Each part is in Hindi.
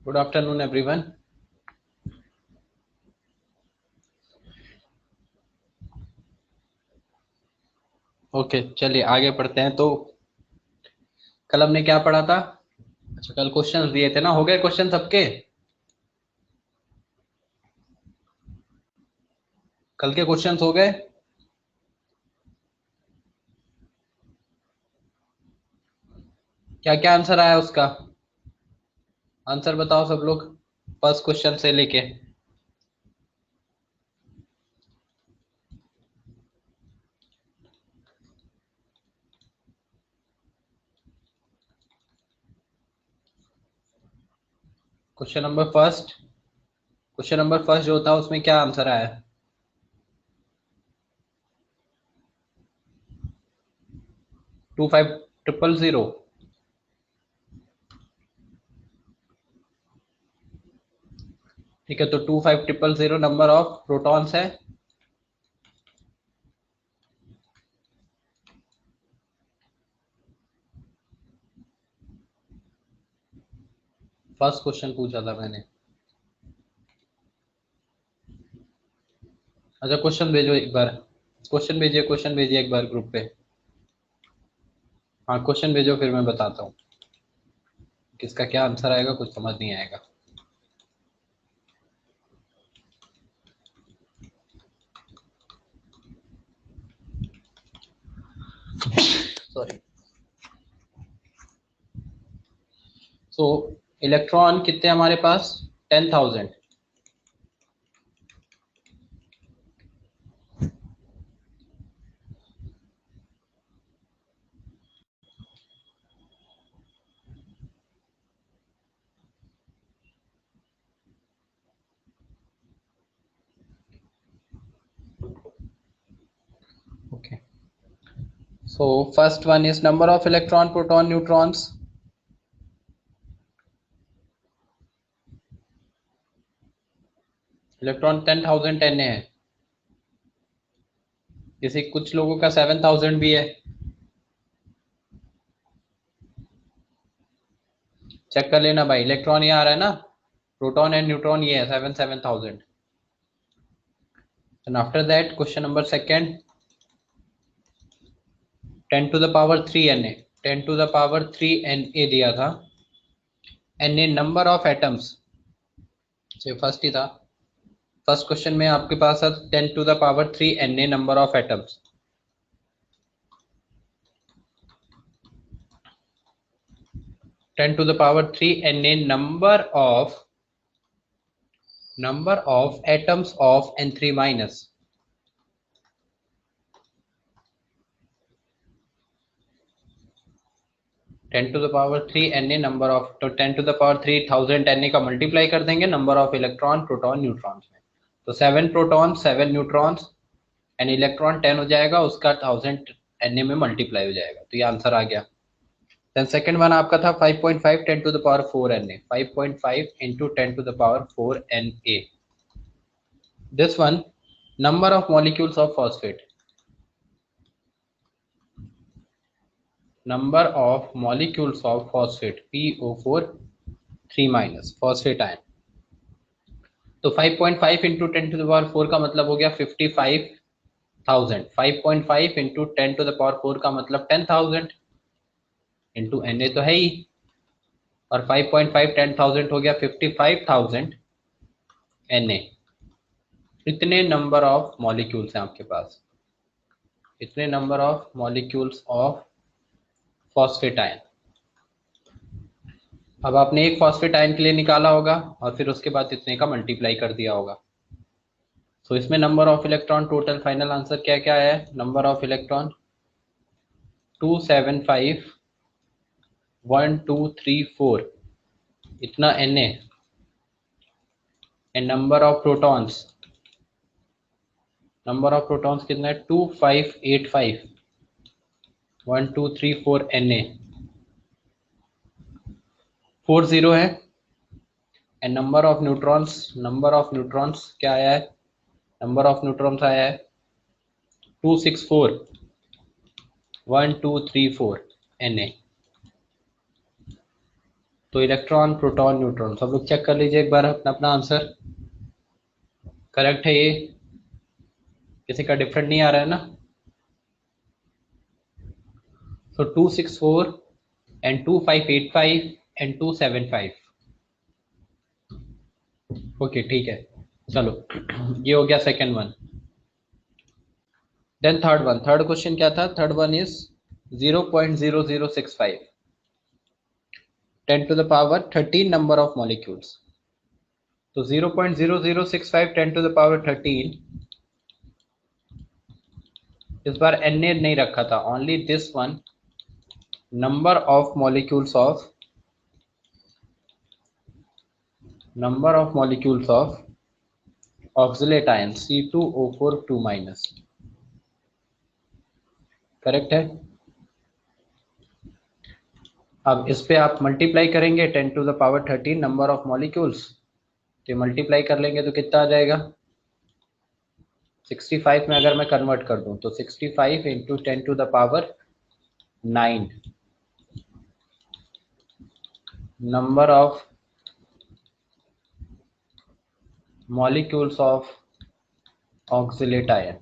Good afternoon everyone. ओके, चलिए आगे पढ़ते हैं। तो कल हमने क्या पढ़ा था? अच्छा, कल क्वेश्चंस दिए थे ना, हो गए क्वेश्चन सबके? कल के क्वेश्चंस हो गए? क्या क्या आंसर आया उसका? आंसर बताओ सब लोग, फर्स्ट क्वेश्चन से लेके। क्वेश्चन नंबर फर्स्ट जो था उसमें क्या आंसर आया? 25,000। ठीक है, तो 25,000 नंबर ऑफ प्रोटॉन्स है। फर्स्ट क्वेश्चन पूछा था मैंने। अच्छा, क्वेश्चन भेजो एक बार। क्वेश्चन भेजिए एक बार ग्रुप पे। हाँ, क्वेश्चन भेजो, फिर मैं बताता हूँ किसका क्या आंसर आएगा, कुछ समझ नहीं आएगा। सॉरी। सो इलेक्ट्रॉन कितने हमारे पास? 10,000। Okay. So first one is number of electron, proton, neutrons. Electron 10,000 10 है। जैसे कुछ लोगों का 7,000 भी है। चेक कर लेना भाई, इलेक्ट्रॉन ये आ रहा है ना, प्रोटॉन एंड न्यूट्रॉन ये है 7,000। And after that question number second, 10 to the power 3 Na। 10 to the power 3 Na दिया था। Na number of atoms, first ही था। फर्स्ट क्वेश्चन में आपके पास था 10 to the power 3 Na number of atoms. 10 to the power 3 Na number of atoms of N3 minus। 10 to the power 3 Na number of, तो 10 to the power 3,000 Na का मल्टीप्लाई कर देंगे number of electron proton neutrons में। तो 7 प्रोटॉन 7 न्यूट्रॉन्स एंड इलेक्ट्रॉन 10 हो जाएगा, उसका 1000 Na में मल्टीप्लाई हो जाएगा, तो ये आंसर आ गया। देन सेकंड वन आपका था 5.5 10 to the power 4 Na। 5.5 into 10 to the power 4 Na। This one, number of molecules of phosphate। number of molecules of phosphate PO4 3 minus phosphate ion। तो 5.5 इंटू 10 टू द पावर 4 का मतलब हो गया 55,000। 5.5 इंटू 10 टू द पावर 4 का मतलब 10,000 इंटू Na तो है ही, और 5.5 10,000 हो गया 55,000 Na। इतने नंबर ऑफ मॉलिक्यूल्स हैं आपके पास, इतने number of molecules of phosphate ion. अब आपने एक फॉस्फेट आयन के लिए निकाला होगा और फिर उसके बाद इतने का मल्टीप्लाई कर दिया होगा। तो इसमें number of electron, total final answer क्या क्या है? नंबर ऑफ इलेक्ट्रॉन 275 1 2 3 4 इतना Na। And number of protons कितना है? 2585 1 2 3 4 Na। 40 है। एंड नंबर ऑफ न्यूट्रॉन्स क्या आया है? नंबर ऑफ न्यूट्रॉन्स आया है 264 1 2 3 4 Na। तो इलेक्ट्रॉन, प्रोटॉन, न्यूट्रॉन, सब लोग चेक कर लीजिए एक बार अपना अपना आंसर। करेक्ट है ये? किसी का डिफरेंट नहीं आ रहा है ना? So 264 and 2585 and 275। ओके ठीक है, चलो ये हो गया second one. Then third one, third question क्या था? Third one is 0.0065 10 to the power 13 number of molecules। तो 0.0065 10 to the power 13, इस बार Na नहीं रखा था, only this one, number of molecules of oxalate ion C2O4 2-। Correct है? अब इस पे आप मल्टीप्लाई करेंगे 10 to the power 13 number of molecules, तो मल्टीप्लाई कर लेंगे तो कितना आ जाएगा? 65 में अगर मैं कन्वर्ट कर दूं तो 65 into 10 to the power 9 number of molecules of oxalate ion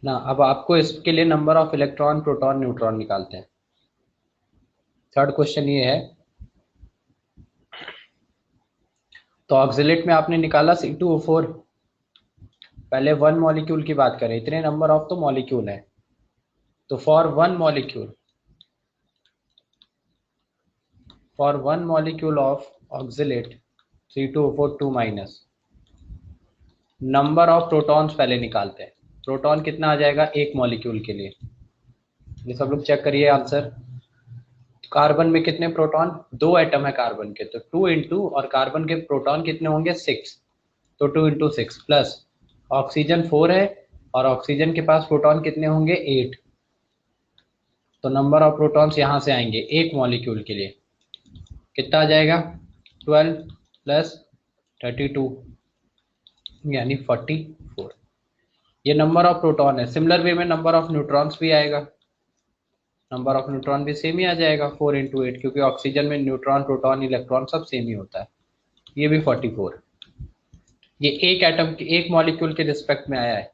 ना। अब आपको इसके लिए number of electron, proton, neutron निकालते हैं। थर्ड क्वेश्चन ये है, तो ऑक्सिलेट में आपने निकाला C2O4, पहले वन मॉलिक्यूल की बात करें, इतने नंबर ऑफ तो मॉलिक्यूल है, तो for one molecule of oxalate C2O4 2-, number of protons पहले निकालते हैं। प्रोटॉन कितना आ जाएगा एक मॉलिक्यूल के लिए? ये सब लोग चेक करिए आंसर। कार्बन में कितने प्रोटॉन? 2 एटम है कार्बन के, तो 2 इंटू, और कार्बन के प्रोटॉन कितने होंगे? 6, तो 2 इंटू 6 प्लस ऑक्सीजन 4 है, और ऑक्सीजन के पास प्रोटॉन कितने होंगे? 8, तो नंबर ऑफ प्रोटॉन्स यहाँ से आएंगे एक मॉलिक्यूल के लिए, कितना आ जाएगा? 12 प्लस 32 यानी 44। ये नंबर ऑफ प्रोटॉन है। सिमिलर वे में नंबर ऑफ न्यूट्रॉन्स भी आएगा, नंबर ऑफ न्यूट्रॉन भी सेम ही आ जाएगा 4 इंटू 8, क्योंकि ऑक्सीजन में न्यूट्रॉन, प्रोटॉन, इलेक्ट्रॉन सब सेम ही होता है। ये भी 44। ये एक एटम के, एक मॉलिक्यूल के रिस्पेक्ट में आया है,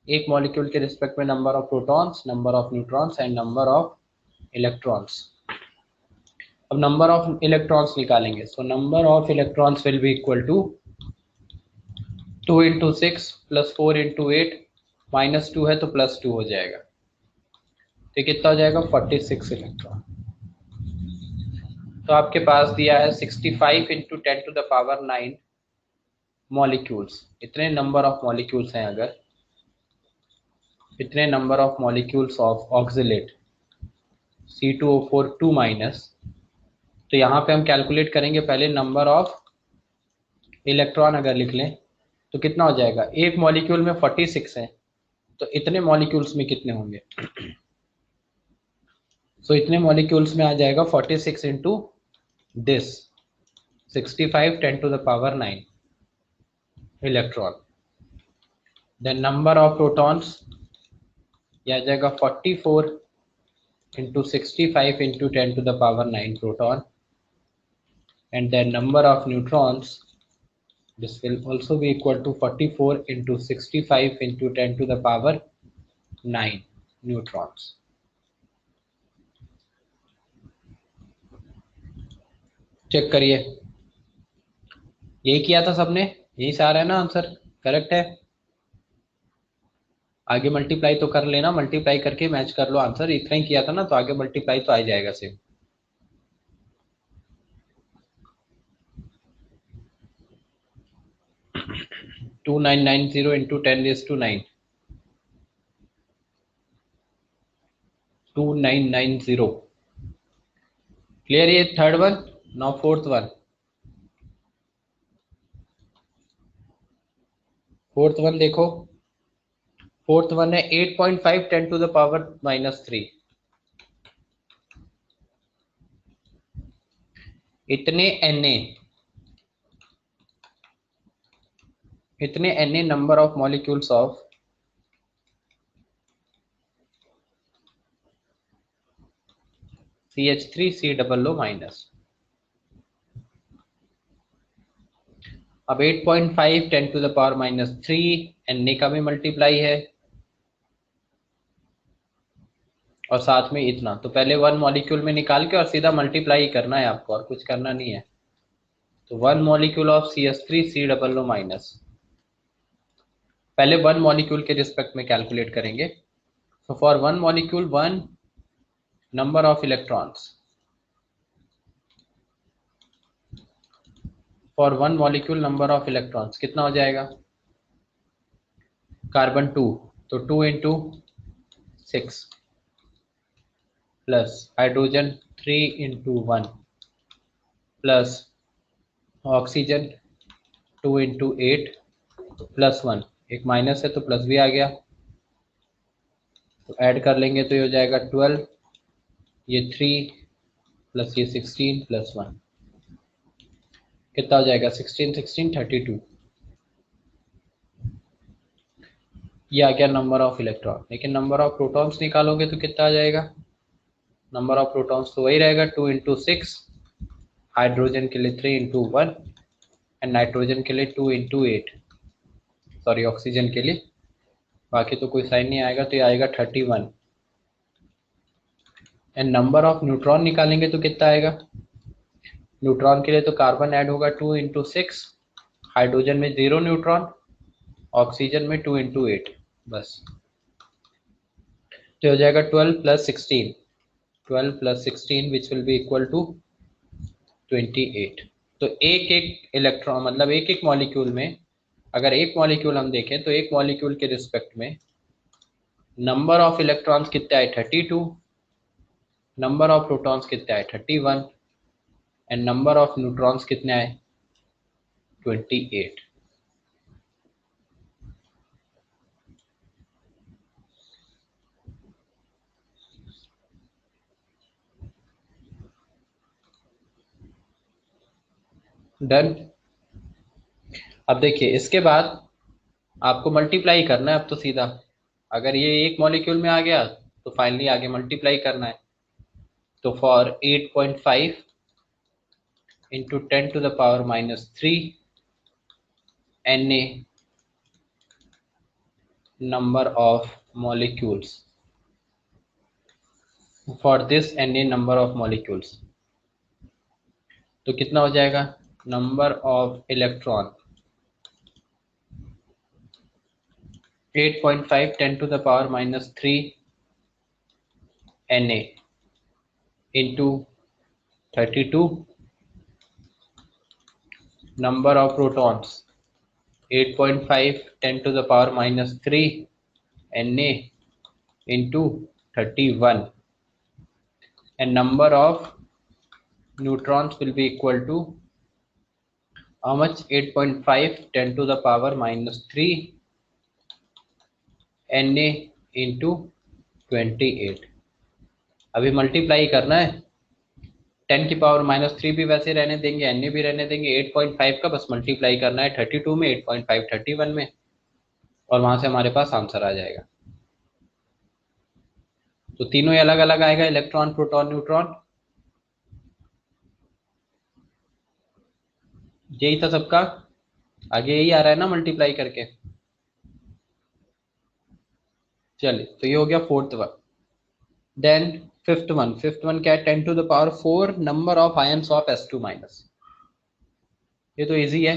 एक मॉलिक्यूल के रिस्पेक्ट में number of protons, number of neutrons and number of electrons. अब नंबर ऑफ इलेक्ट्रॉन्स निकालेंगे, so number of electrons will be equal to 2 into 6 plus 4 into 8, -2 है तो +2 हो जाएगा, तो कितना हो जाएगा? 46 इलेक्ट्रॉन। तो आपके पास दिया है 65 into 10 to the power 9 molecules. इतने नंबर ऑफ मॉलिक्यूल्स हैं, अगर इतने number of molecules of oxalate C2O4 2-, तो यहाँ पे हम कैलकुलेट करेंगे पहले नंबर ऑफ इलेक्ट्रॉन, अगर लिख लें तो कितना हो जाएगा? एक मॉलिक्यूल में 46 है, तो इतने मॉलिक्यूल्स में कितने होंगे? सो इतने मॉलिक्यूल्स में आ जाएगा 46 into this 65 10 to the power 9 electron. Then number of protons, ये आ जाएगा 44 into 65 into 10 to the power 9 proton, and then number of neutrons, this will also be equal to 44 into 65 into 10 to the power 9 neutrons। Check करिए, यही किया था सबने, यही से आ रहा है ना आंसर? करेक्ट है? आगे मल्टीप्लाई तो कर लेना, मल्टीप्लाई करके मैच कर लो आंसर, इतना ही किया था ना, तो आगे मल्टीप्लाई तो आ जाएगा सेम। Two 990 into 10⁻⁹ 2990। क्लियर? ये third one. Now fourth one, fourth one देखो, फोर्थ वन है 8.5 10 to the power -3। इतने Na number of molecules of CH3 COO minus. अब 8.5 10 टू द पावर -3 Na का भी मल्टीप्लाई है और साथ में इतना, तो पहले 1 मॉलिक्यूल में निकाल के और सीधा मल्टीप्लाई करना है आपको, और कुछ करना नहीं है। तो 1 molecule of CH3 COO minus, पहले 1 मॉलिक्यूल के रिस्पेक्ट में कैलकुलेट करेंगे। So for 1 molecule 1 number of electrons, for 1 molecule number of electrons कितना हो जाएगा? कार्बन 2, तो 2 into 6 plus hydrogen 3 into 1 plus oxygen 2 into 8 plus 1, एक माइनस है तो प्लस भी आ गया, तो ऐड कर लेंगे तो ये हो जाएगा 12, ये 3 प्लस ये 16 प्लस 1, कितना हो जाएगा? 16 16 32। ये आ गया नंबर ऑफ इलेक्ट्रॉन, लेकिन नंबर ऑफ प्रोटॉन्स निकालोगे तो कितना आ जाएगा? नंबर ऑफ प्रोटॉन्स तो वही रहेगा 2 इंटू 6, हाइड्रोजन के लिए 3 इंटू 1 एंड नाइट्रोजन के लिए 2 इंटू 8, सॉरी ऑक्सीजन के लिए, बाकी तो कोई साइन नहीं आएगा, तो ये आएगा 31। एंड नंबर ऑफ न्यूट्रॉन निकालेंगे तो कितना आएगा? न्यूट्रॉन के लिए तो कार्बन ऐड होगा 2 इंटू 6, हाइड्रोजन में 0 न्यूट्रॉन, ऑक्सीजन में 2 इंटू 8, बस। तो हो जाएगा 12 plus 16, 12 plus 16 which will be equal to 28। तो एक एक इलेक्ट्रॉन मतलब एक एक मॉलिक्यूल में, अगर एक मॉलिक्यूल हम देखें तो एक मॉलिक्यूल के रिस्पेक्ट में नंबर ऑफ इलेक्ट्रॉन्स कितने आए? 32, नंबर ऑफ प्रोटॉन्स कितने आए? 31 एंड नंबर ऑफ न्यूट्रॉन्स कितने आए? 28। डन। अब देखिए इसके बाद आपको मल्टीप्लाई करना है अब तो सीधा, अगर ये एक मॉलिक्यूल में आ गया तो फाइनली आगे मल्टीप्लाई करना है। तो for 8.5 into 10 to the power -3 Na number of molecules, for this Na number of molecules, तो कितना हो जाएगा? Number of electron 8.5 10 to the power -3 Na into 32, number of protons 8.5 10 to the power -3 Na into 31, and number of neutrons will be equal to how much? 8.5 10 to the power -3 Na into 28। अभी मल्टीप्लाई करना है, 10 की पावर -3 भी वैसे रहने देंगे, Na भी रहने देंगे, 8.5 का बस मल्टीप्लाई करना है 32 में, 8.5 31 में, और वहां से हमारे पास आंसर आ जाएगा। तो तीनों ही अलग अलग आएगा, इलेक्ट्रॉन प्रोटॉन न्यूट्रॉन, यही था सबका। आगे यही आ रहा है ना मल्टीप्लाई करके। चलिए तो ये हो गया fourth one. Then fifth one क्या है? 10 to the power 4 number of ions of S2 minus. ये तो इजी है,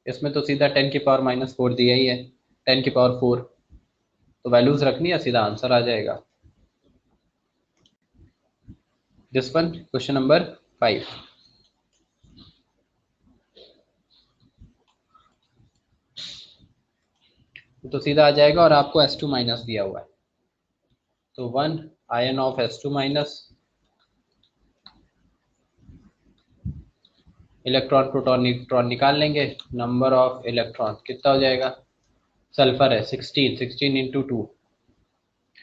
इसमें तो सीधा 10 की पावर -4 दिया ही है, 10 की पावर 4 तो वैल्यूज रखनी है, सीधा आंसर आ जाएगा। This one question number 5। तो सीधा आ जाएगा, और आपको S2 माइनस दिया हुआ है, तो 1 ion of S2 minus, electron proton neutron निकाल लेंगे, नंबर ऑफ इलेक्ट्रॉन कितना हो जाएगा? सल्फर है 16, 16 इंटू 2,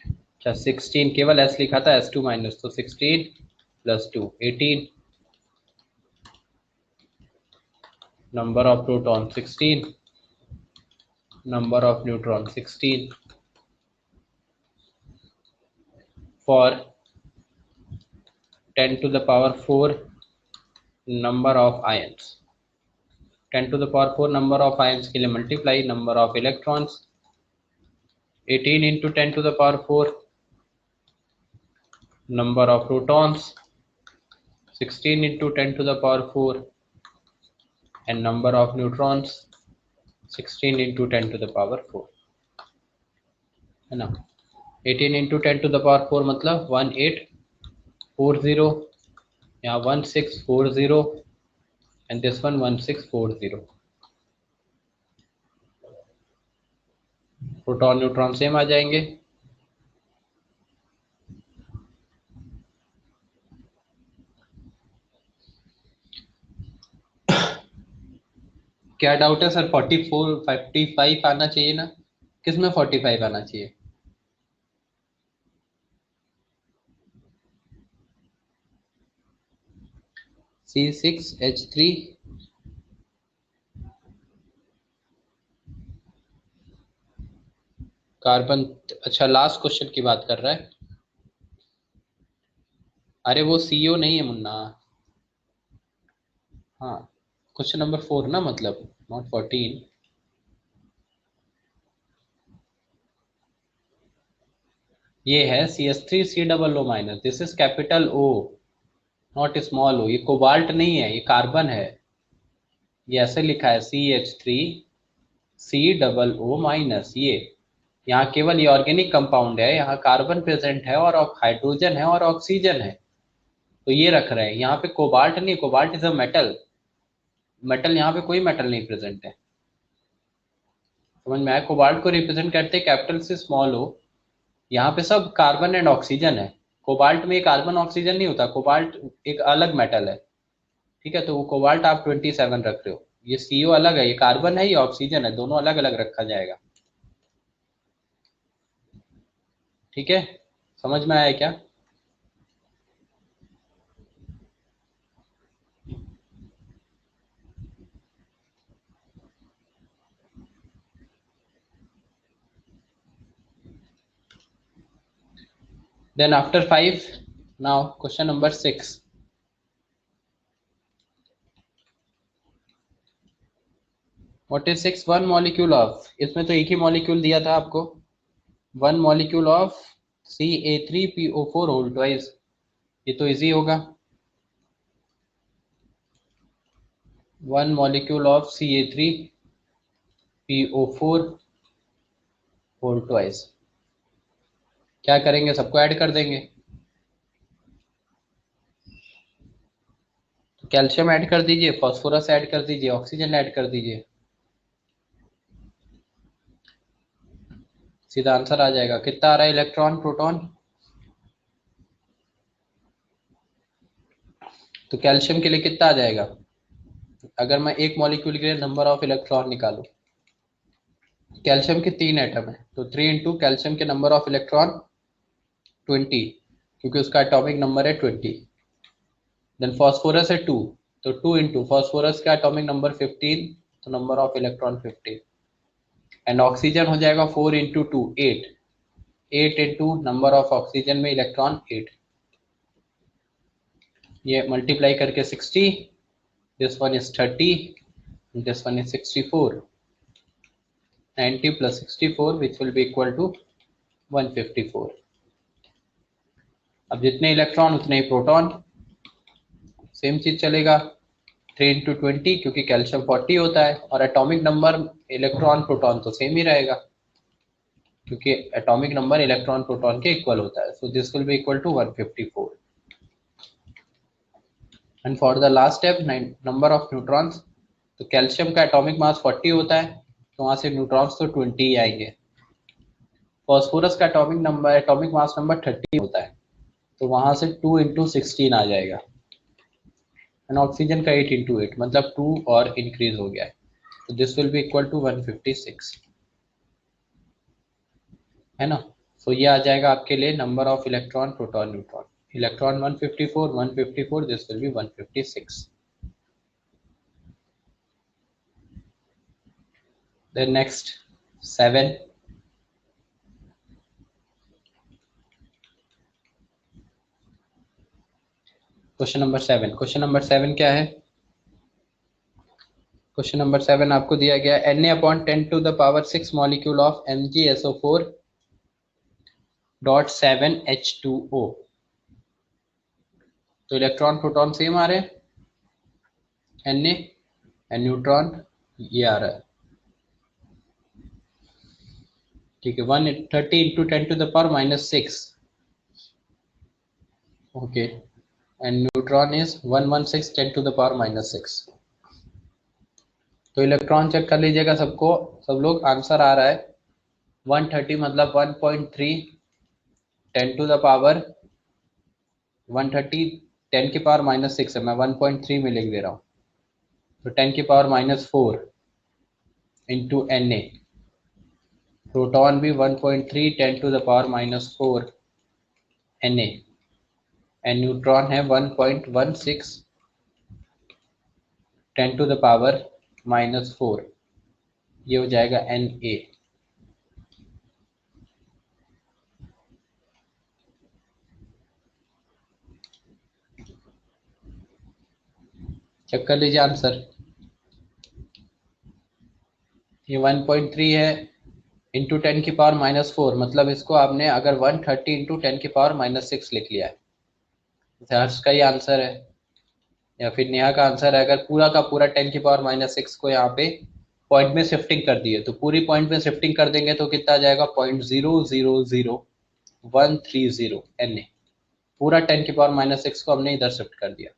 अच्छा 16 केवल S लिखा था, S2 माइनस, तो 16 plus 2 18, number of proton 16, number of neutron 16, for 10 to the power 4 number of ions. 10 to the power 4 number of ions के लिए multiply number of electrons. 18 into 10 to the power 4 number of protons. 16 into 10 to the power 4 and number of neutrons. 16 into 10 to the power 4 है ना. 18 into 10 to the power 4 मतलब 1840 या 1640 and this one 1640. Proton neutron same आ जाएंगे. क्या डाउट है सर? 44 55 आना चाहिए ना. किसमें 45 आना चाहिए? C6H3 carbon. अच्छा लास्ट क्वेश्चन की बात कर रहा है. अरे वो CO नहीं है मुन्ना. हाँ क्वेश्चन नंबर 4 ना, मतलब नॉट 14. ये है CH3COO minus. This is capital O not small o. ये कोबाल्ट नहीं है, ये कार्बन है. ये ऐसे लिखा है CH3COO माइनस. ये यहाँ केवल ये ऑर्गेनिक कंपाउंड है, यहाँ कार्बन प्रेजेंट है और हाइड्रोजन है और ऑक्सीजन है, तो ये रख रहे हैं. यहाँ पे कोबाल्ट नहीं, cobalt is a metal. Metal यहाँ पे कोई मेटल नहीं प्रेजेंट है. समझ में आया? कोबाल्ट को रिप्रेजेंट करते हैं कैपिटल से स्मॉल o. यहाँ पे सब कार्बन एंड ऑक्सीजन है. कोबाल्ट में कार्बन ऑक्सीजन नहीं होता, कोबाल्ट एक अलग मेटल है. ठीक है, तो वो कोबाल्ट आप 27 रख रहे हो. ये CO अलग है, ये कार्बन है, ये ऑक्सीजन है, दोनों अलग अलग रखा जाएगा. ठीक है, समझ में आया क्या? Then after 5, now question number 6. What is 6? One molecule of, इसमें तो एक ही मॉलिक्यूल दिया था आपको. One molecule of Ca3PO4 whole twice. ये तो इजी होगा. One molecule of Ca3PO4 whole twice. क्या करेंगे? सबको ऐड कर देंगे. तो कैल्शियम ऐड कर दीजिए, फास्फोरस ऐड कर दीजिए, ऑक्सीजन ऐड कर दीजिए, सीधा आंसर आ जाएगा. कितना आ रहा है इलेक्ट्रॉन प्रोटॉन? तो कैल्शियम के लिए कितना आ जाएगा? अगर मैं एक मॉलिक्यूल के लिए नंबर ऑफ इलेक्ट्रॉन निकालूं, कैल्शियम के 3 एटम है, तो 3 इंटू कैल्शियम के नंबर ऑफ इलेक्ट्रॉन 20, क्योंकि उसका एटॉमिक नंबर है 20. देन फास्फोरस है 2, तो 2 इंटू फास्फोरस का एटॉमिक नंबर 15, तो number of electron 15. And oxygen हो जाएगा 4 into 2 8. 8 into number of oxygen में इलेक्ट्रॉन 8. ये मल्टीप्लाई करके 60. This one is 30, this one is 64. 90 plus 64 which will be equal to 154. अब जितने इलेक्ट्रॉन उतने ही प्रोटॉन. सेम चीज चलेगा. 3 इंटू 20, क्योंकि कैल्शियम 40 होता है और एटॉमिक नंबर इलेक्ट्रॉन प्रोटॉन तो सेम ही रहेगा, क्योंकि एटॉमिक नंबर इलेक्ट्रॉन प्रोटॉन के इक्वल होता है. So this will be equal to 154. And for the last step, number of neutrons. तो कैल्शियम का एटॉमिक मास 40 होता है, तो वहां से न्यूट्रॉन्स तो 20 ही आएंगे. फॉस्फोरस का एटॉमिक मास नंबर 30 होता है, तो वहां से 2 इंटू 16 आ जाएगा. एंड ऑक्सीजन का 8 इंटू 8, मतलब 2 और इंक्रीज हो गया है. तो this will be equal to 156, है ना. सो ये आ जाएगा आपके लिए number of electron proton neutron. Electron 154, this will be 156. Then next 7. Question number 7 क्या है? क्वेश्चन नंबर 7 आपको दिया गया Na/10⁶ molecule of MgSO4 .7H2O। तो इलेक्ट्रॉन प्रोटॉन सेम आ रहे हैं, Na एंड न्यूट्रॉन ये आ रहा है, ठीक है। 130 into 10⁻⁻6, okay, and neutron is 116 10⁻⁻6। तो इलेक्ट्रॉन चेक कर लीजिएगा सबको, सब लोग। आंसर आ रहा है 130 मतलब 1.3 10⁻, 130 10⁻⁻6 है, मैं 1.3 में लिख दे रहा हूँ। तो 10⁻⁻4 इंटू Na, प्रोटॉन भी 1.3 10⁻⁻4 Na, एंड न्यूट्रॉन है 1.16 10⁻⁻4, ये हो जाएगा Na। चेक कर लीजिए आंसर, ये 1.3 है इंटू 10⁻⁻4, मतलब इसको आपने अगर 130 इंटू 10⁻⁻6 लिख लिया है, हर्ष का ही आंसर है या फिर नेहा का आंसर है। अगर पूरा का पूरा 10⁻⁻6 को यहाँ पे पॉइंट में शिफ्टिंग कर दिए, तो पूरी पॉइंट में शिफ्टिंग कर देंगे तो कितना आ जाएगा, 0.000130 Na। पूरा 10⁻⁻6 को हमने इधर शिफ्ट कर दिया,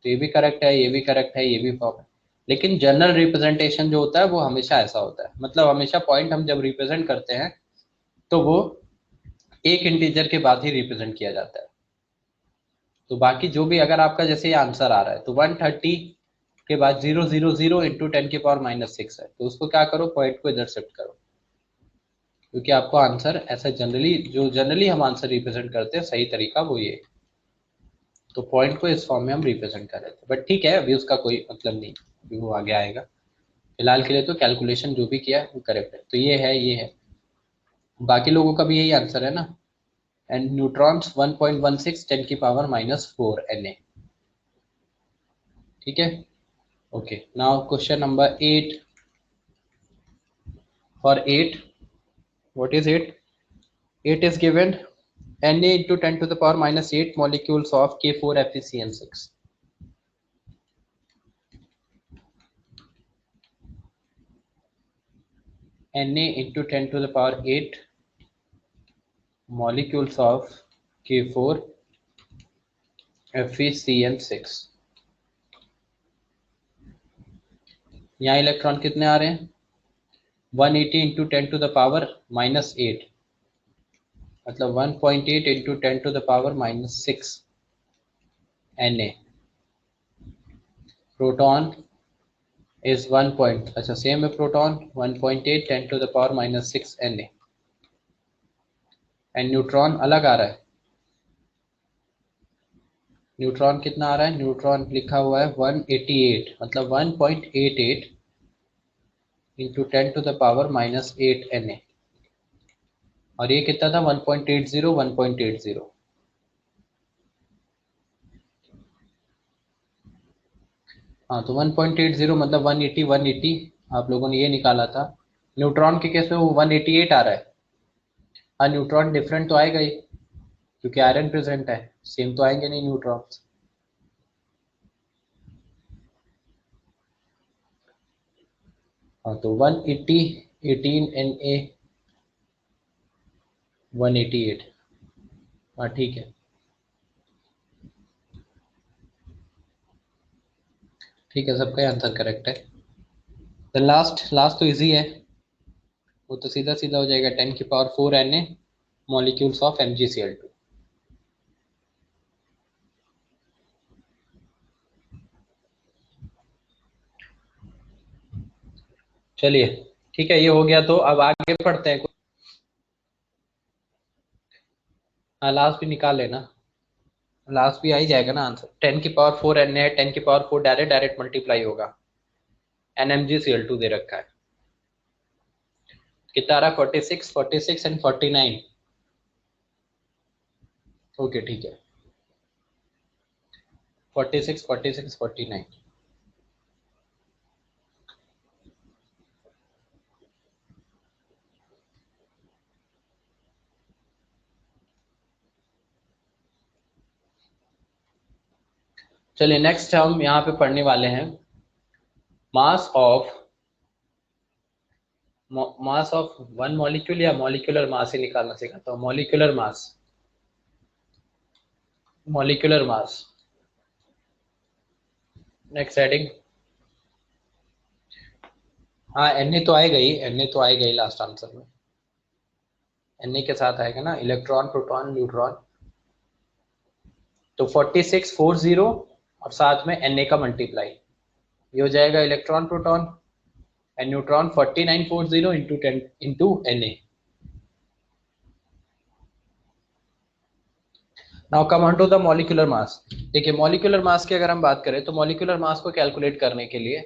तो ये भी करेक्ट है, ये भी करेक्ट है, ये भी फॉर्म है। लेकिन जनरल रिप्रेजेंटेशन जो होता है वो हमेशा ऐसा होता है, मतलब हमेशा पॉइंट हम जब रिप्रेजेंट करते हैं तो वो एक इंटीजर के बाद ही रिप्रेजेंट किया जाता है। तो बाकी जो भी, अगर आपका जैसे ये आंसर आ रहा है तो 130 के बाद 000 इंटू 10⁻⁻6 है, तो उसको क्या करो, पॉइंट को इधर शिफ्ट करो, क्योंकि आपको आंसर ऐसा जनरली हम आंसर रिप्रेजेंट करते हैं, सही तरीका वो ये। तो पॉइंट को इस फॉर्म में हम रिप्रेजेंट कर रहे थे, बट ठीक है, अभी उसका कोई मतलब नहीं, वो आगे आएगा। फिलहाल के लिए तो कैलकुलेशन जो भी किया है वो करेक्ट है। तो ये है, ये है, बाकी लोगों का भी यही आंसर है ना। एंड न्यूट्रॉन्स 1.16 10⁻⁻4 Na, ठीक है। Okay, now question number 8। For 8, what is 8? 8 is given Na into 10⁻⁻8 molecules of K4FeCN6। Na into 10⁻8 molecules of K4FeCN6। यहाँ इलेक्ट्रॉन कितने आ रहे हैं, 180 इंटू 10⁻⁻8, मतलब 1.8 into 10⁻⁻6 Na। Proton is 1 point, अच्छा सेम है, प्रोटॉन 1.8 10⁻⁻6 Na, एंड न्यूट्रॉन अलग आ रहा है। न्यूट्रॉन कितना आ रहा है, न्यूट्रॉन लिखा हुआ है 188, मतलब 1.88 इंटू 10⁻⁻8 Na, और ये कितना था 1.80 1.80। हाँ, तो 1.80 मतलब 180 आप लोगों ने ये निकाला था। न्यूट्रॉन के केस में वो 188 आ रहा है। हाँ, न्यूट्रॉन डिफरेंट तो आएगा ही, क्योंकि आयरन प्रेजेंट है, सेम तो आएंगे नहीं न्यूट्रॉन्स। हाँ, तो 180 18 Na 188, हाँ ठीक है, ठीक है, सबका आंसर करेक्ट है। द लास्ट लास्ट तो इजी है, वो तो सीधा सीधा हो जाएगा, 10⁻⁴ Na मॉलिक्यूल्स ऑफ MgCl2। चलिए ठीक है, ये हो गया, तो अब आगे पढ़ते हैं। हाँ, लास्ट भी निकाल लेना, लास्ट भी आ ही जाएगा ना आंसर। 10⁻⁴ Na है, 10⁻⁴ डायरेक्ट डायरेक्ट मल्टीप्लाई होगा, NMgCl2 दे रखा है, कितना आ रहा है 46 46 एंड 49। ओके ठीक है, 46, 46, 49। चलिए नेक्स्ट हम यहाँ पे पढ़ने वाले हैं मास ऑफ वन मॉलिक्यूल या मॉलिक्यूलर मास ही निकालना सिखाता हूँ। Molecular mass next heading. हाँ Na तो आएगा ही, लास्ट आंसर में Na के साथ आएगा ना, इलेक्ट्रॉन प्रोटॉन न्यूट्रॉन। तो 4640 और साथ में Na का मल्टीप्लाई, ये हो जाएगा electron proton, and neutron 4940 into 10 into Na। Now come on to the molecular mass. देखिए मॉलिक्यूलर मास की अगर हम बात करें तो मॉलिक्यूलर मास को कैलकुलेट करने के लिए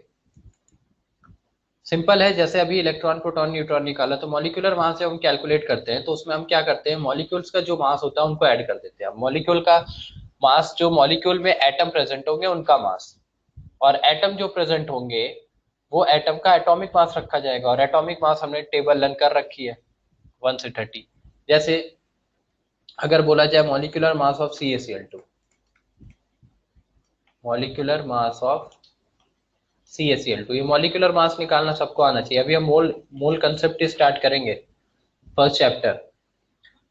सिंपल है। जैसे अभी इलेक्ट्रॉन प्रोटॉन न्यूट्रॉन निकाला, तो मॉलिक्यूलर मास जब हम कैलकुलेट करते हैं तो उसमें हम क्या करते हैं, मॉलिक्यूल्स का जो मास होता है उनको ऐड कर देते हैं। मॉलिक्यूल का मास, जो मॉलिक्यूल में एटम प्रेजेंट होंगे उनका मास, और एटम जो प्रेजेंट होंगे वो एटम का एटॉमिक मास रखा जाएगा। और एटॉमिक मास हमने टेबल रन कर रखी है 1 से 30। जैसे अगर बोला जाए molecular mass of CaCl2, molecular mass of CaCl2, ये मॉलिक्यूलर मास निकालना सबको आना चाहिए। अभी हम मोल मोल कंसेप्ट स्टार्ट करेंगे, फर्स्ट चैप्टर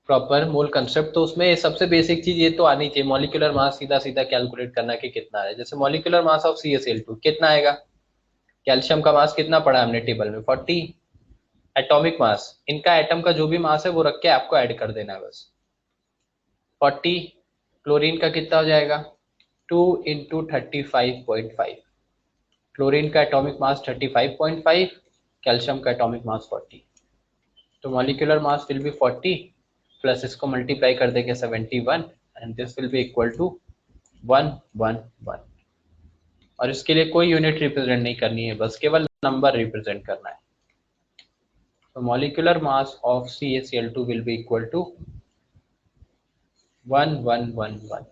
प्रॉपर मोल कंसेप्ट। तो उसमें सबसे बेसिक चीज ये तो आनी चाहिए, मॉलिक्यूलर मास सीधा सीधा कैलकुलेट करना कि कितना है। जैसे मॉलिक्यूलर मास ऑफ CaCl2 कितना आएगा, कैल्शियम का मास कितना पढ़ा है हमने टेबल में, 40। एटॉमिक मास, इनका एटम का जो भी मास है वो रख के आपको ऐड कर देना है बस, 40। क्लोरीन का कितना हो जाएगा, 2 इंटू 35.5। क्लोरीन का एटॉमिक मास 35.5, कैल्शियम का एटॉमिक मास 40। तो molecular mass will be 40 plus इसको मल्टीप्लाई कर देंगे 71, and this will be equal to 111। और इसके लिए कोई यूनिट रिप्रेजेंट नहीं करनी है, बस केवल नंबर रिप्रेजेंट करना है। तो molecular mass of CaCl2 will be equal to 1111।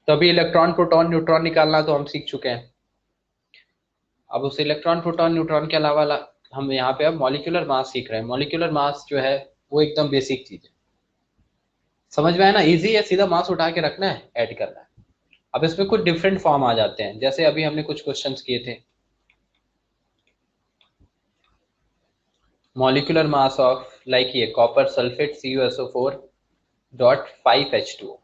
तो अभी इलेक्ट्रॉन प्रोटॉन न्यूट्रॉन निकालना तो हम सीख चुके हैं। अब उस इलेक्ट्रॉन प्रोटॉन न्यूट्रॉन के अलावा हम यहाँ पे अब मॉलिक्यूलर मास सीख रहे हैं। मॉलिक्यूलर मास जो है वो एकदम बेसिक चीज है, समझ में आया ना, इजी है, सीधा मास उठा के रखना है, ऐड करना है। अब इसमें कुछ डिफरेंट फॉर्म आ जाते हैं, जैसे अभी हमने कुछ क्वेश्चंस किए थे। मॉलिक्यूलर मास ऑफ लाइक ये copper sulphate CuSO4 dot 5H2O,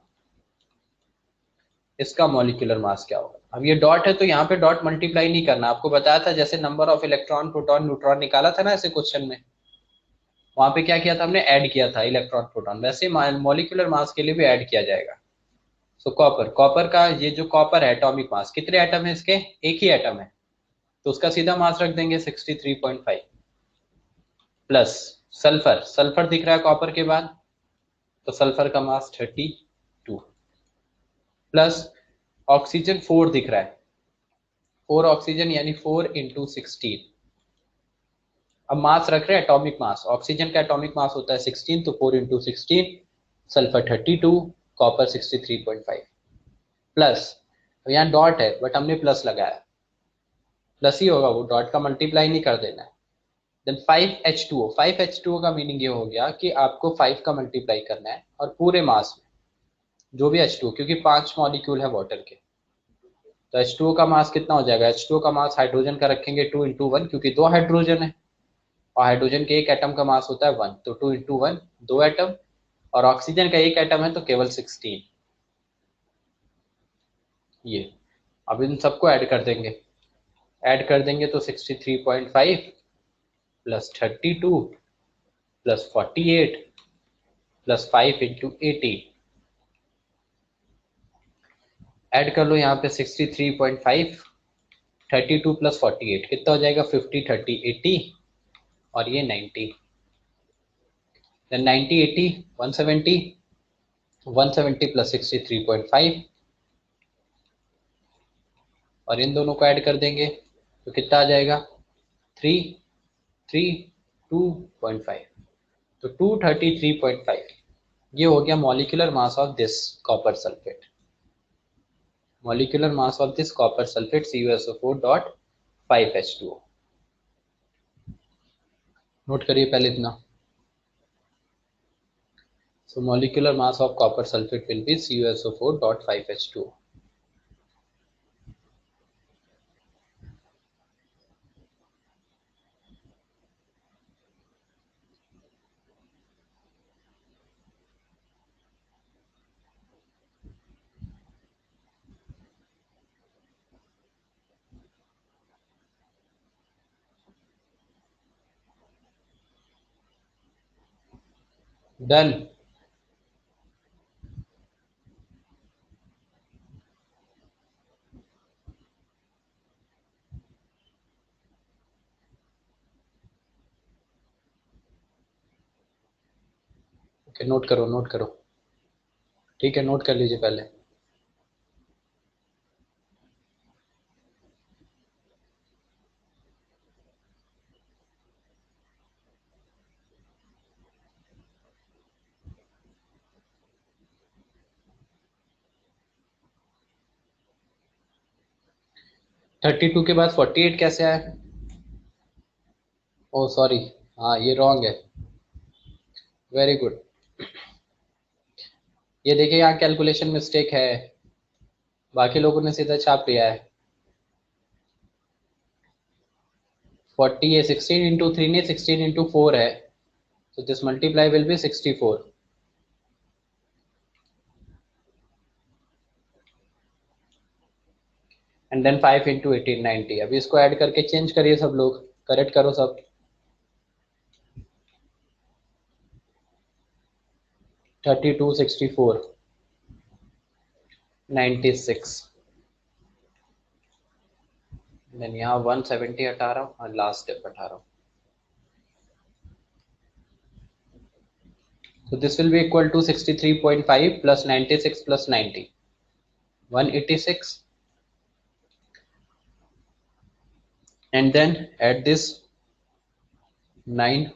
इसका मॉलिक्यूलर मास क्या होगा। अब ये डॉट है तो यहाँ पे डॉट मल्टीप्लाई नहीं करना, आपको बताया था जैसे number of electron proton neutron निकाला था ना ऐसे क्वेश्चन में, वहां पे क्या किया था हमने, ऐड किया था इलेक्ट्रॉन प्रोटॉन, वैसे मॉलिक्यूलर मास के लिए भी ऐड किया जाएगा। सो कॉपर का ये जो कॉपर है एटॉमिक मास, कितने एटम है इसके, एक ही एटम है, तो उसका सीधा मास रख देंगे 63.5। प्लस सल्फर दिख रहा है कॉपर के बाद, तो सल्फर का मास 32। प्लस ऑक्सीजन 4 दिख रहा है, 4 ऑक्सीजन यानी 4 इंटू 16। अब मास रख रहे हैं एटॉमिक मास, ऑक्सीजन का एटॉमिक मास होता है 16, तो 4 इंटू 16, सल्फर 32, कॉपर 63.5। प्लस यहाँ डॉट है बट हमने प्लस लगाया, प्लस ही होगा वो, डॉट का मल्टीप्लाई नहीं कर देना है। देन 5H2O, 5H2O का मीनिंग ये हो गया कि आपको 5 का मल्टीप्लाई करना है और पूरे मास में जो भी H2O, क्योंकि 5 मॉलिक्यूल है वाटर के, तो H2O का मास कितना हो जाएगा, H2O का मास हाइड्रोजन का रखेंगे 2 इंटू 1, क्योंकि दो हाइड्रोजन है और हाइड्रोजन के एक एटम का मास होता है 1, तो 2 इंटू 1 दो एटम, और ऑक्सीजन का एक एटम है तो केवल 16। ये अब इन सबको ऐड कर देंगे तो 63.5 plus 32 plus 48 plus 5 into 80। Add कर लो यहाँ पे 63.5, 32 प्लस 48 कितना हो जाएगा, 50, 30, 80, और ये 90। देन 90, 80, 170, 170 प्लस 63.5, और इन दोनों को ऐड कर देंगे तो कितना आ जाएगा, 332.5, तो 233.5। ये हो गया molecular mass of this copper sulphate, molecular mass of this copper sulphate CuSO4.5H2O। Note करिए पहले इतना। So molecular mass of copper sulfate will be CuSO4.5H2O. Done. Okay, note करो नोट करो। ठीक है, नोट कर लीजिए पहले। थर्टी टू के बाद 48 कैसे आया? ओ सॉरी, हाँ ये रॉन्ग है। Very good. ये देखिए यहाँ कैलकुलेशन मिस्टेक है, बाकी लोगों ने सीधा छाप लिया है। 40 ये 16 इंटू 3 नहीं 16 इंटू 4 है, तो this multiply will be 64 and then 5 into 18 90। अभी इसको ऐड करके चेंज करिए सब लोग, करेक्ट करो सब। 32 64 96 देन यहाँ 170 हटा रहा हूँ और लास्ट स्टेप हटा रहा हूँ। So this will be equal to 63.5 plus 96 plus 90, 186, and then add this 9,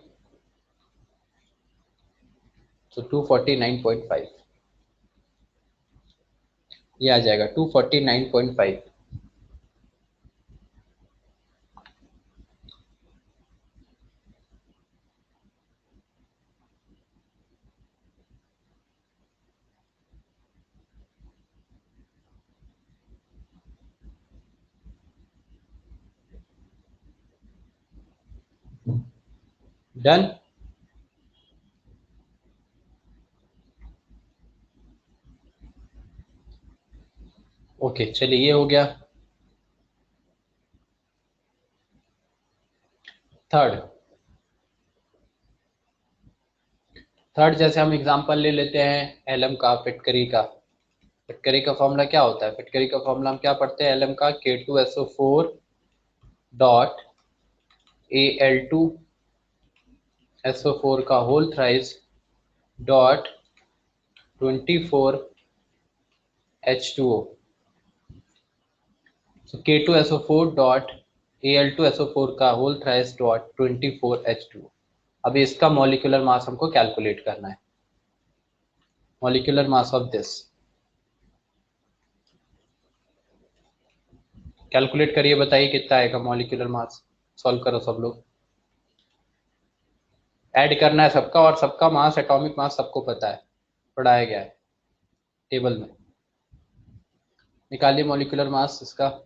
so 249.5, ये आ जाएगा 249.5। डन। ओके चलिए ये हो गया। थर्ड, जैसे हम एग्जांपल ले लेते हैं एलएम का, फिटकरी का। फिटकरी का फॉर्मूला क्या होता है? फिटकरी का फॉर्मूला हम क्या पढ़ते हैं एलएम का? K2SO4 डॉट Al2SO4 का whole thrice dot 24H2O। So K2SO4 dot Al2SO4 का होल थ्राइस डॉट 24H2O। अभी इसका मॉलिक्यूलर मास हमको कैलकुलेट करना है, molecular mass of this. Calculate करिए, बताइए कितना आएगा मॉलिक्यूलर मास। सॉल्व करो सब लोग, ऐड करना है सबका, और सबका मास एटॉमिक मास सबको पता है, पढ़ाया गया है टेबल में। निकालिए मॉलिक्यूलर मास इसका।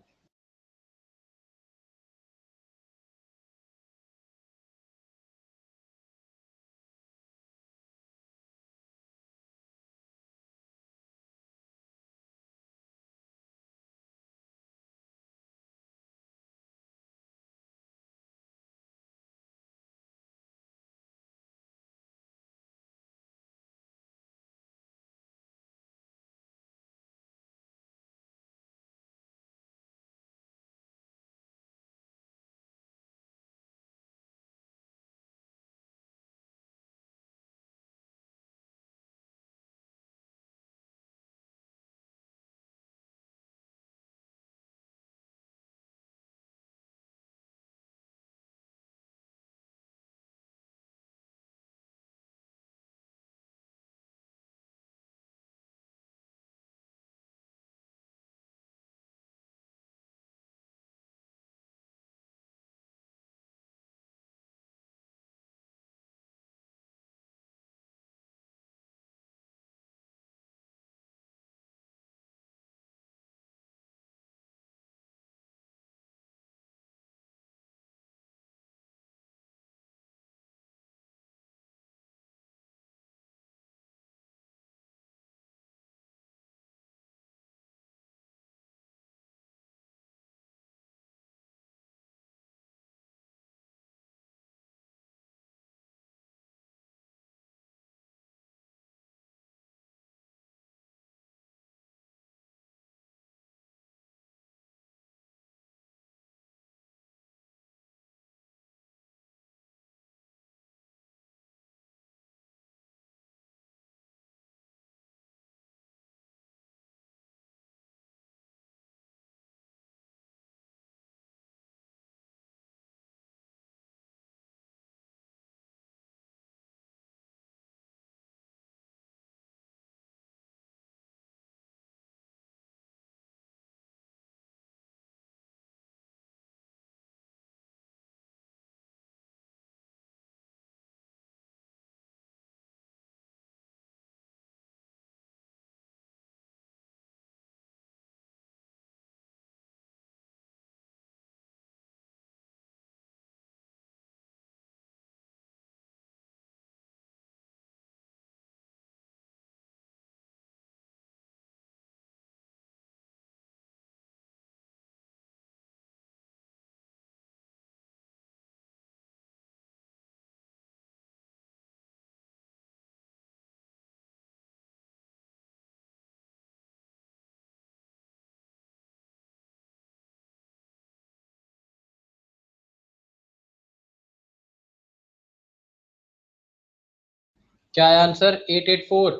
क्या है आंसर? 884।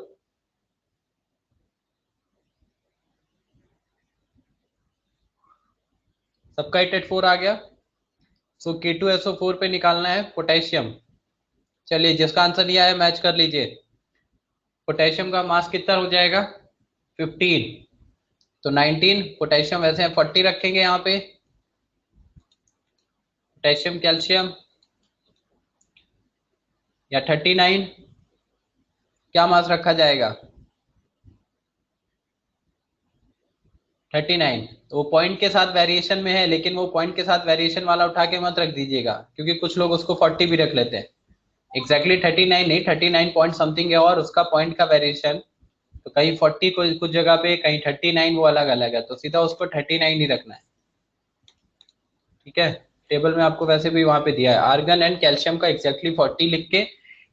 सबका 884 आ गया। सो K2SO4 पे निकालना है पोटेशियम। चलिए, जिसका आंसर नहीं आया मैच कर लीजिए। पोटेशियम का मास कितना हो जाएगा? 15। तो 19। पोटेशियम वैसे 40 रखेंगे यहाँ पे। पोटेशियम कैल्शियम या 39, क्या मास रखा जाएगा? 39। तो वो पॉइंट के साथ वेरिएशन में है, लेकिन वो पॉइंट के साथ वेरिएशन वाला उठा के मत रख दीजिएगा, क्योंकि कुछ लोग उसको 40 भी रख लेते हैं। एग्जैक्टली 39 नहीं, 39 पॉइंट समथिंग है और उसका पॉइंट का वेरिएशन। तो कहीं 40 को कुछ जगह पे, कहीं 39, वो अलग अलग है, तो सीधा उसको 39 ही रखना है। ठीक है, टेबल में आपको वैसे भी वहां पे दिया है आर्गन एंड कैल्शियम का एग्जैक्टली 40 लिख के,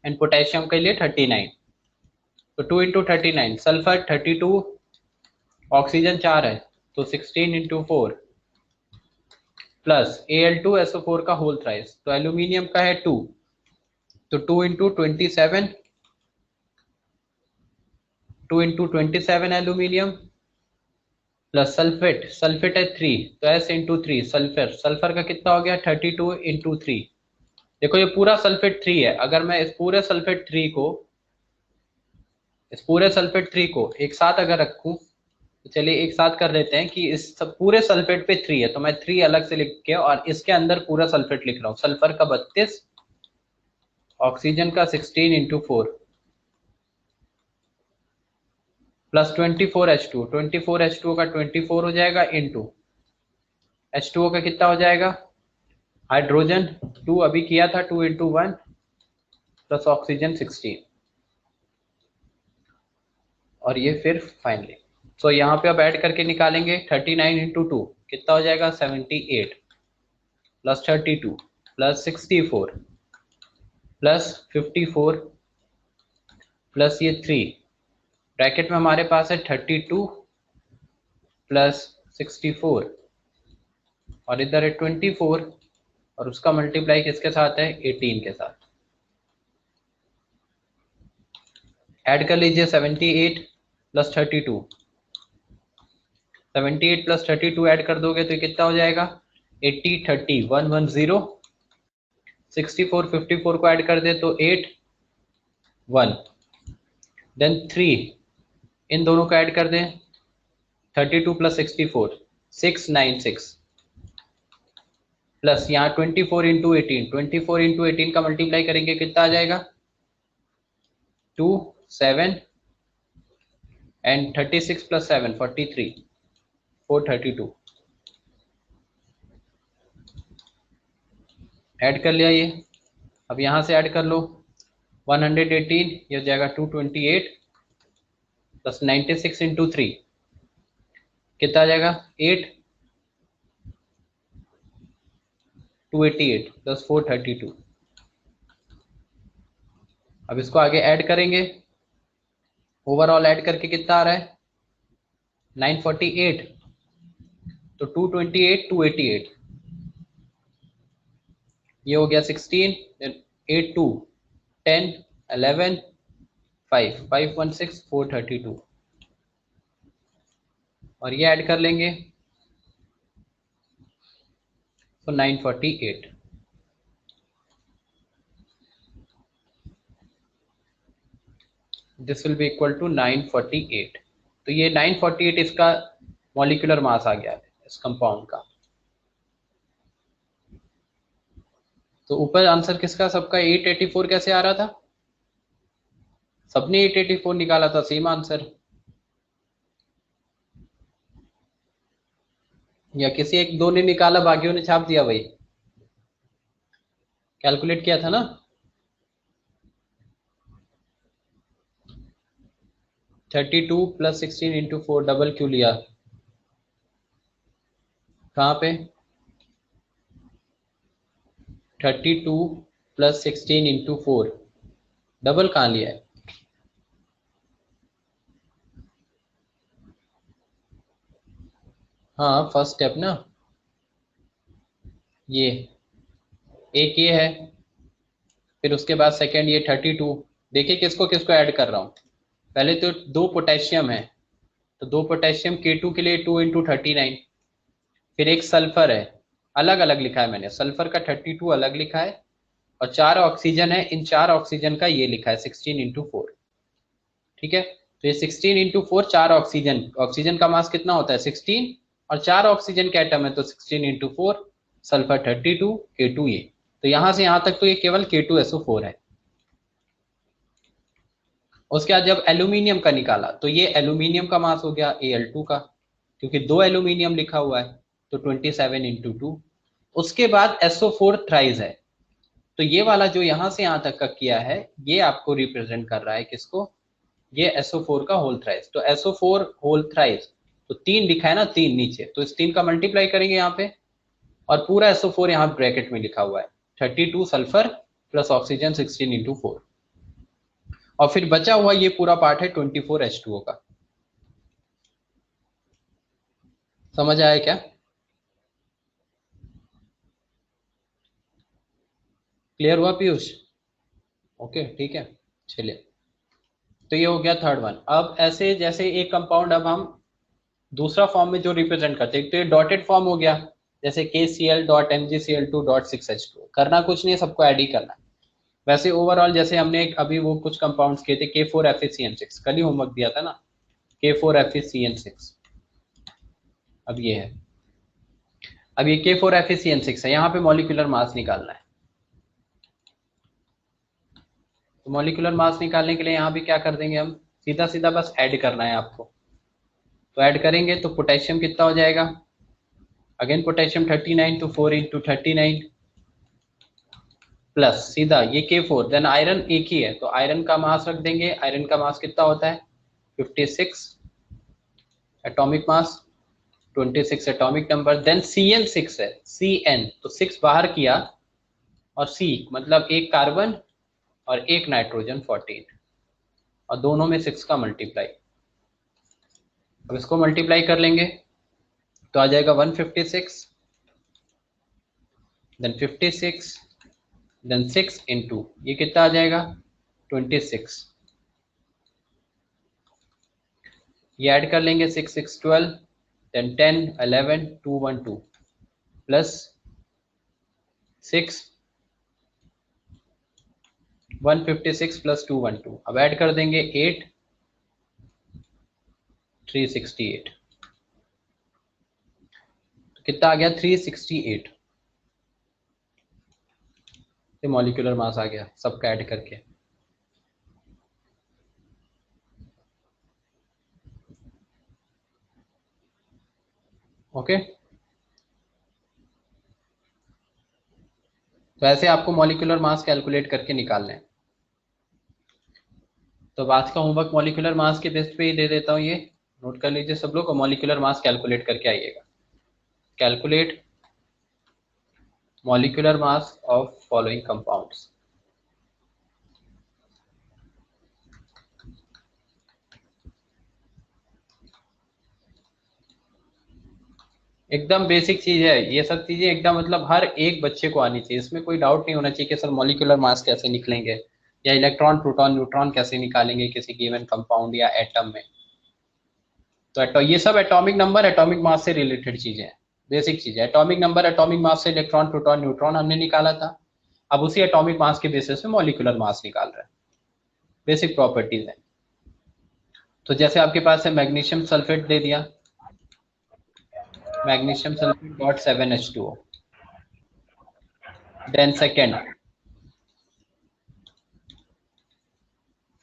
एंड पोटेशियम के लिए 39। तो 2 इंटू 39, सल्फर 32, ऑक्सीजन 4 है तो 16 इंटू 4 प्लस Al2SO4 का होल थ्राइस, तो एल्यूमिनियम का है 2, तो 2 into 27, 2 into 27 aluminium plus sulphate, sulphate है 3, तो S इंटू 3 सल्फर, सल्फर का कितना हो गया? 32 इंटू 3। देखो ये पूरा सल्फेट 3 है, अगर मैं इस पूरे सल्फेट 3 को एक साथ अगर रखूं, तो चलिए एक साथ कर लेते हैं कि इस पूरे सल्फेट पे 3 है, तो मैं 3 अलग से लिख के और इसके अंदर पूरा सल्फेट लिख रहा हूँ। सल्फर का 32, ऑक्सीजन का 16 इंटू 4 प्लस 24H2, 24H2 का 24 हो जाएगा इंटू H2O का कितना हो जाएगा? हाइड्रोजन 2 अभी किया था, 2 इंटू 1 प्लस ऑक्सीजन 16, और ये फिर फाइनली। सो यहाँ पे अब ऐड करके निकालेंगे 39 इंटू 2 कितना हो जाएगा? 78 प्लस 32 प्लस 64 प्लस 54 प्लस ये 3, ब्रैकेट में हमारे पास है 32 प्लस 64 और इधर है 24, और उसका मल्टीप्लाई किसके साथ है? 18 के साथ। ऐड कर लीजिए 78 प्लस 32, 78 प्लस 32 ऐड कर दोगे तो कितना हो जाएगा? 80 30 110, 64 54 को ऐड कर दे तो 8 1, देन 3, इन दोनों को ऐड कर दें 32 प्लस 64 696 प्लस यहाँ 24 इंटू 18, 24 इंटू 18 का मल्टीप्लाई करेंगे कितना आ जाएगा? 2 7 एंड 36 प्लस 7 43 432। ऐड कर लिया ये। अब यहाँ से ऐड कर लो 118, ये हो जाएगा 228 प्लस 96 इंटू 3 कितना आ जाएगा? 8 288 प्लस 432। अब इसको आगे ऐड करेंगे, ओवरऑल ऐड करके कितना आ रहा है? 948, तो 228 288, ये हो गया 16, 8 2 10 11 5 516 432, और ये ऐड कर लेंगे तो 948। This will be equal to 948। तो ये 948 इसका मॉलिक्यूलर मास आ गया है इस कंपाउंड का। तो ऊपर आंसर किसका सबका 884 कैसे आ रहा था? सबने 884 निकाला था, सेम आंसर, या किसी एक दो ने निकाला बाकियों ने छाप दिया? भाई कैलकुलेट किया था ना? Thirty two plus 16 into 4, double क्यों लिया? कहाँ पे? 32 प्लस 16 इंटू 4, डबल कहाँ लिया है? हाँ फर्स्ट स्टेप ना, ये एक ये है, फिर उसके बाद सेकंड ये 32, देखिए किसको किसको ऐड कर रहा हूँ। पहले तो 2 पोटेशियम है, तो 2 पोटेशियम K2 के लिए 2 इंटू 39। फिर एक सल्फर है, अलग अलग लिखा है मैंने, सल्फर का 32 अलग लिखा है, और 4 ऑक्सीजन है, इन 4 ऑक्सीजन का ये लिखा है 16 इंटू 4। ठीक है, तो ये 16 इंटू 4, 4 ऑक्सीजन, ऑक्सीजन का मास कितना होता है 16, और 4 ऑक्सीजन के एटम है तो 16 इंटू 4, सल्फर 32, K2 ये। तो यहां से यहां तक तो ये केवल K2SO4 है। उसके बाद जब एल्यूमिनियम का निकाला तो ये एल्यूमिनियम का मास हो गया Al2 का, क्योंकि 2 एल्यूमिनियम लिखा हुआ है, तो 27 इंटू 2। उसके बाद SO4 थ्राइज है, तो ये वाला जो यहां से यहां तक का किया है ये आपको रिप्रेजेंट कर रहा है किसको, ये SO4 का होल थ्राइज। तो SO4 होल थ्राइज, तो 3 लिखा है ना, 3 नीचे, तो इस 3 का मल्टीप्लाई करेंगे यहाँ पे, और पूरा SO4 यहाँ ब्रैकेट में लिखा हुआ है 32 सल्फर प्लस ऑक्सीजन 16 इंटू 4, और फिर बचा हुआ ये पूरा पार्ट है 24H2O का। समझ आया क्या? क्लियर हुआ पीयूष? ओके ठीक है, चलिए। तो ये हो गया थर्ड वन। अब ऐसे जैसे एक कंपाउंड अब हम दूसरा फॉर्म में जो रिप्रेजेंट करते हैं, तो ये डॉटेड फॉर्म हो गया, जैसे KCl.MgCl2.6H2। करना कुछ नहीं है, सबको ऐड ही करना है। वैसे ओवरऑल जैसे हमने अभी वो कुछ कंपाउंड्स किए थे, K4FeCN6, कल ही होमवर्क दिया था ना, K4FeCN6। अब ये है, अब ये K4FeCN6 है, यहाँ पे मॉलिक्यूलर मास निकालना है। तो मॉलिक्यूलर मास निकालने के लिए यहाँ भी क्या कर देंगे हम, सीधा सीधा बस ऐड करना है आपको। तो ऐड करेंगे तो पोटेशियम कितना हो जाएगा, अगेन पोटेशियम 39, तो 4 इंटू 39 प्लस सीधा ये K4, देन आयरन एक ही है तो आयरन का मास रख देंगे। आयरन का मास कितना होता है 56 atomic mass, 26 atomic number. Then CN6 है, CN तो 6 बाहर किया, और C मतलब एक कार्बन और एक नाइट्रोजन 14, और दोनों में 6 का मल्टीप्लाई। अब इसको मल्टीप्लाई कर लेंगे तो आ जाएगा 156, देन 56, देन 6 इंटू ये कितना आ जाएगा 26, ये ऐड कर लेंगे 6 6 12, देन 10 11 2 1 2 प्लस 6 156 प्लस 2 1 2। अब ऐड कर देंगे 8 368, तो कितना आ गया 368। ये मॉलिक्यूलर मास आ गया सबका ऐड करके। ओके, तो ऐसे आपको मॉलिक्यूलर मास कैलकुलेट करके निकालना है। तो आज का होमवर्क मॉलिक्यूलर मास के बेस पे ही दे देता हूँ, ये नोट कर लीजिए सब लोग, मॉलिक्यूलर मास कैलकुलेट करके आइएगा। Calculate molecular mass of following compounds. एकदम बेसिक चीज है ये सब चीजें, एकदम मतलब हर एक बच्चे को आनी चाहिए, इसमें कोई डाउट नहीं होना चाहिए कि सर मॉलिक्यूलर मास कैसे निकलेंगे, या इलेक्ट्रॉन प्रोटॉन न्यूट्रॉन कैसे निकालेंगे किसी गिवन कंपाउंड या एटम में। तो ये सब एटॉमिक नंबर एटॉमिक मास से रिलेटेड चीजें हैं, बेसिक चीजें। एटॉमिक नंबर एटॉमिक मास से इलेक्ट्रॉन प्रोटॉन न्यूट्रॉन हमने निकाला था, अब उसी एटॉमिक मास के बेसिस पे मॉलिक्यूलर मास निकाल रहे हैं, बेसिक प्रॉपर्टीज है। तो जैसे आपके पास है मैग्नीशियम सल्फेट दे दिया, magnesium sulphate dot 7H2O। Then second,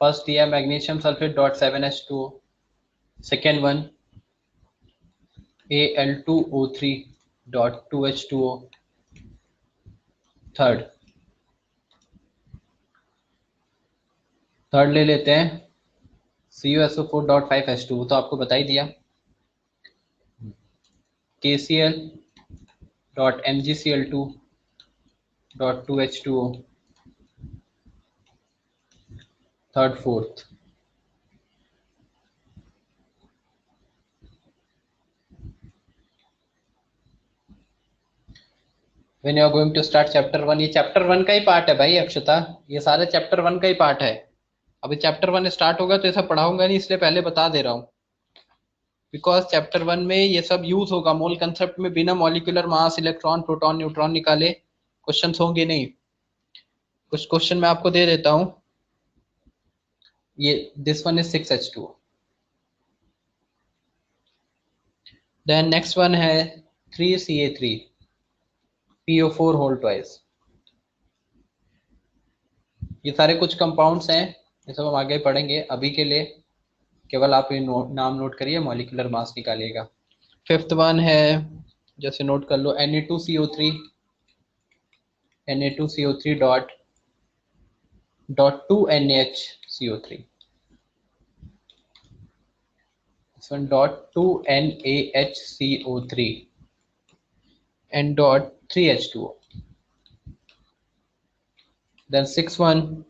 first दिया magnesium sulphate dot 7H2O, second one Al2O3 dot 2H2O, third ले लेते हैं CuSO4 डॉट 5H2, तो आपको बता ही दिया। KCl dot MgCl2 dot 2H2O, third fourth. When you are going to start chapter 1, ये chapter 1 का ही पार्ट है भाई अक्षता, ये सारे chapter 1 का ही पार्ट है। अभी चैप्टर 1 स्टार्ट होगा तो ये सब पढ़ाऊंगा नहीं, इसलिए पहले बता दे रहा हूँ, बिकॉज चैप्टर 1 में ये सब यूज होगा। मोल कंसेप्ट में बिना molecular mass, electron, proton, neutron निकाले क्वेश्चंस होंगे नहीं। कुछ क्वेश्चन मैं आपको दे देता हूँ। ये this one is 6H2। Then next one है 3Ca3 PO4 होल ट्वाइस। ये सारे कुछ कंपाउंड्स हैं, ये सब हम आगे पढ़ेंगे। अभी के लिए केवल आप ये नाम नोट करिए, मॉलिक्यूलर मास निकालिएगा। फिफ्थ वन है, जैसे नोट कर लो, Na2CO3 Na2CO3 dot 2NaHCO3, this one dot 2NaHCO3 and dot 3H2O. then sixth one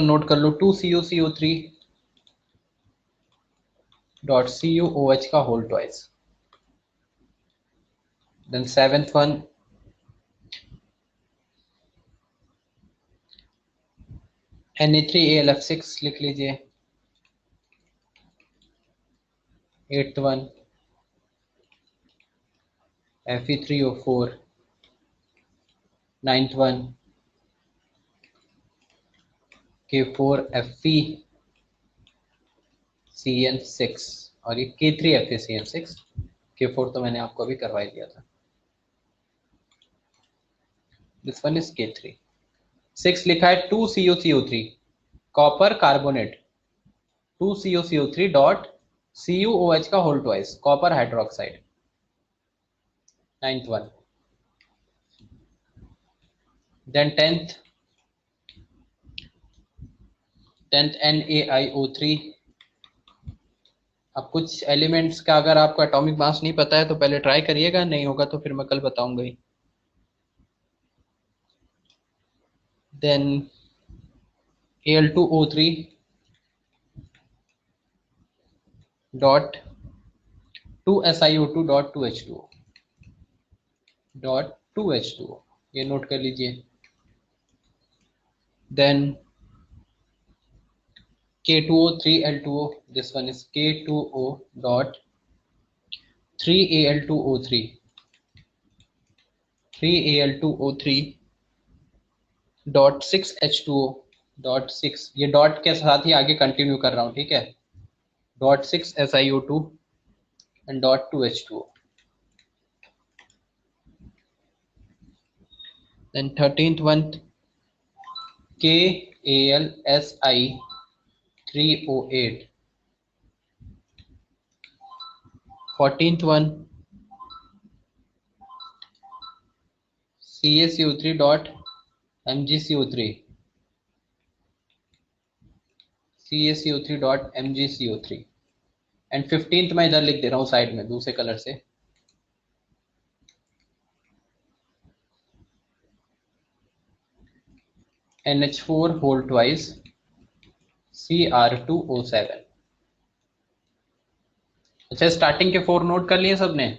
note कर लो, 2CuCO3 डॉट CuOH का whole twice. then seventh one Na3AlF6 लिख लीजिए। Eighth one Fe3O4। Ninth one K4FeCN6 और ये K3FeCN6। K4 तो मैंने आपको अभी करवा ही दिया था। This one is K3। 6 लिखा है 2CuCO3 copper carbonate, 2CuCO3 dot CuOH का whole twice, copper hydroxide. Ninth one. Then tenth NaIO3। अब कुछ एलिमेंट्स का अगर आपको एटॉमिक मास नहीं पता है तो पहले ट्राई करिएगा, नहीं होगा तो फिर मैं कल बताऊंगा ही। Then Al2O3 dot 2SiO2 dot 2H2O dot 2H2O, ये नोट कर लीजिए। Then K2O3L2O, this one is K2O dot 3Al2O3 3Al2O3 dot 6H2O dot 6, ये डॉट के साथ ही आगे कंटिन्यू कर रहा हूँ, ठीक है, dot 6SiO2 and dot 2H2O. then 13th one KAlSi3O8। 14th one CaCO3 dot MgCO3 CaCO3 dot MgCO3। And 15th मैं इधर लिख दे रहा हूँ साइड में दूसरे कलर से, NH4 होल ट्वाइस Cr2O7। अच्छा, स्टार्टिंग के 4 नोट कर लिए सबने?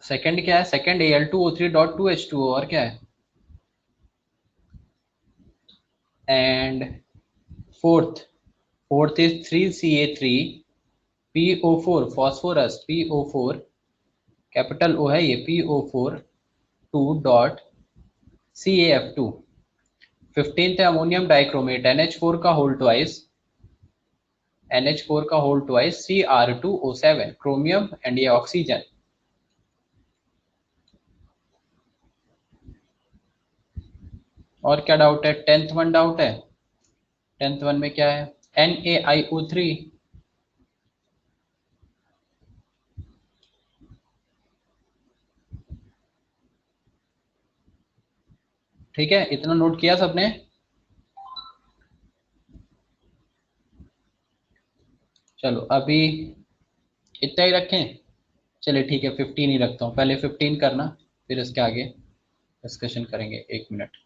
सेकंड क्या है? सेकंड Al2O3 डॉट 2H2O, और क्या है? And fourth is 3Ca3 PO4 phosphorus, PO4 capital O है ये, PO4 2 डॉट CaF2। 15th है अमोनियम डाइक्रोमेट, NH4 का whole twice Cr2O7 chromium and ये ऑक्सीजन। और क्या डाउट है? 10th वन डाउट है? 10th वन में क्या है? NaIO3। ठीक है, इतना नोट किया सबने? चलो अभी इतना ही रखें। चलिए ठीक है, 15 ही रखता हूँ, पहले 15 करना, फिर इसके आगे डिस्कशन करेंगे। 1 मिनट।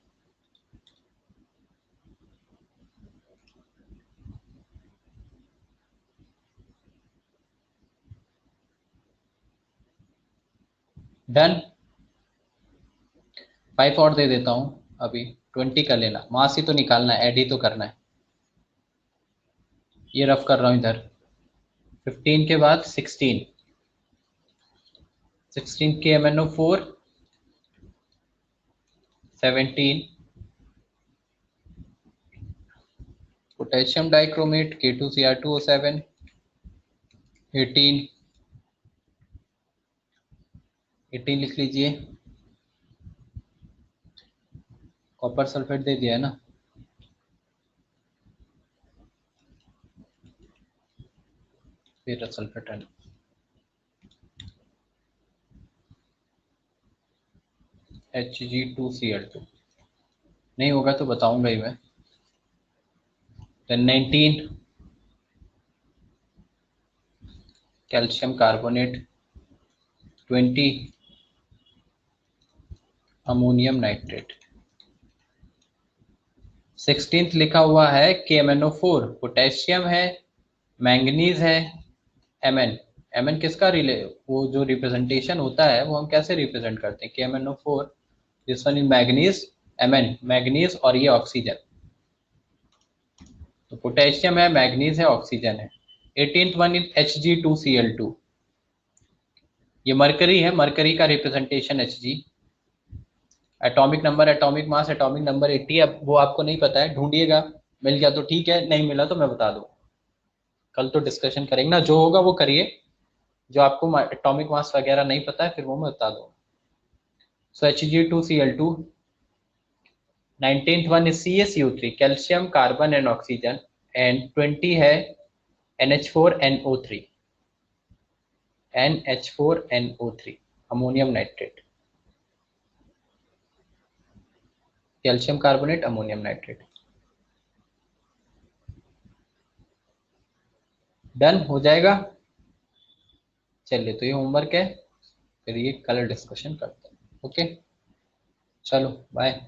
डन। 5 और दे देता हूँ, अभी 20 कर लेना, मास ही तो निकालना है, ऐड ही तो करना है। ये रफ कर रहा हूँ इधर। 15 के बाद 16, 16 के MnO4, 17 पोटेशियम डाइक्रोमेट K2Cr2O7, 18, 18 लिख लीजिए। कॉपर सल्फेट दे दिया है ना, फिर सल्फेट है Hg2Cl2, नहीं होगा तो बताऊंगा ही मैं। Then 19 calcium carbonate, 20 ammonium nitrate, 16th लिखा हुआ है KMnO4, पोटेशियम है, मैंगनीज है, Mn किसका रिले, वो जो रिप्रेजेंटेशन होता है वो हम कैसे रिप्रेजेंट करते हैं, KMnO4, this one is manganese, Mn manganese और ये ऑक्सीजन, तो पोटेशियम है, मैंगनीज है, ऑक्सीजन है। 18th वन इज Hg2Cl2, ये मरकरी है, मरकरी का representation Hg। Atomic number, atomic mass, atomic number 80, अब वो आपको नहीं पता है, ढूंढिएगा, मिल गया तो ठीक है, नहीं मिला तो मैं बता दूँ, कल तो डिस्कशन करेंगे ना, जो होगा वो करिए, जो आपको एटॉमिक मास वगैरह नहीं पता है फिर वो मैं बता दूँ। सो Hg2Cl2, 19th one is CaCO3, calcium carbon and oxygen, and 20 है NH4NO3, NH4NO3 ammonium nitrate, calcium carbonate, ammonium nitrate. Done हो जाएगा। चलिए तो ये होमवर्क है, फिर ये कल डिस्कशन करते हैं। ओके, चलो बाय।